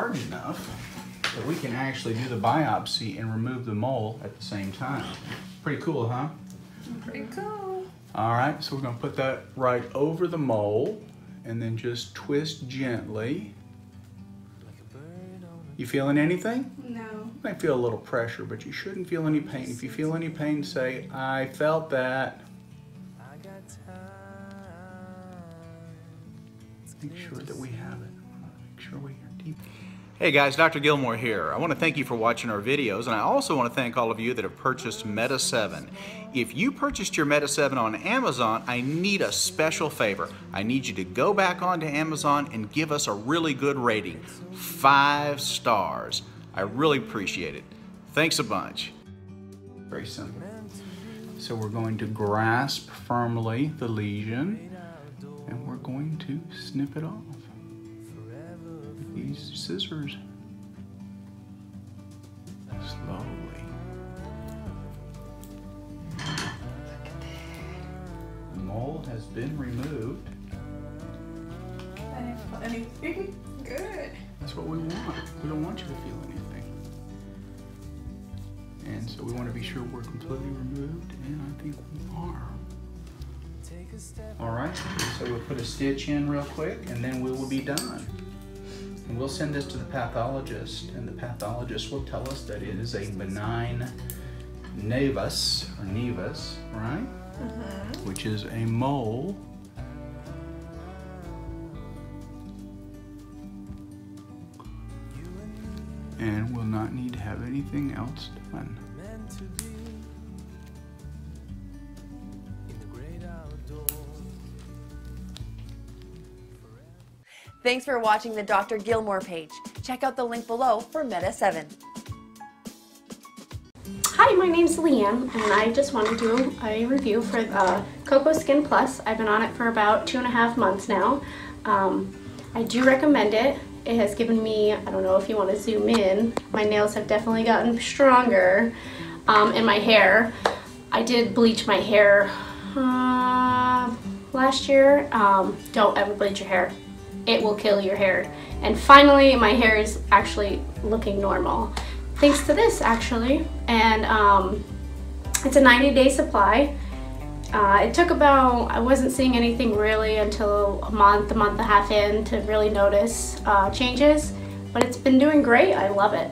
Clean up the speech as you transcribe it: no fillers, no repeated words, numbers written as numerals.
hard enough that we can actually do the biopsy and remove the mole at the same time. Pretty cool, huh? Pretty cool. All right, so we're gonna put that right over the mole and then just twist gently. You feeling anything? No. You might feel a little pressure, but you shouldn't feel any pain. If you feel any pain, say, I felt that. Make sure that we have it. Make sure we are deep. Hey guys, Dr. Gilmore here. I want to thank you for watching our videos, and I also want to thank all of you that have purchased Meta 7. If you purchased your Meta 7 on Amazon, I need a special favor. I need you to go back onto Amazon and give us a really good rating. 5 stars. I really appreciate it. Thanks a bunch. Very simple. So we're going to grasp firmly the lesion, and we're going to snip it off. These scissors. Slowly. The mole has been removed. I didn't feel anything. Good. That's what we want. We don't want you to feel anything. And so we want to be sure we're completely removed, and I think we are. All right, so we'll put a stitch in real quick, and then we will be done. And we'll send this to the pathologist, and the pathologist will tell us that it is a benign nevus, or nevus, right? Which is a mole. And will not need to have anything else done. Thanks for watching the Dr. Gilmore page. Check out the link below for Meta 7. Hi, my name's Leanne, and I just want to do a review for Cocoa Skin Plus. I've been on it for about 2.5 months now. I do recommend it. It has given me, I don't know if you want to zoom in, my nails have definitely gotten stronger, and my hair. I did bleach my hair last year. Don't ever bleach your hair. It will kill your hair. And finally, my hair is actually looking normal. Thanks to this, actually. And it's a 90-day supply. It took about, I wasn't seeing anything really until a month and a half in to really notice changes. But it's been doing great. I love it.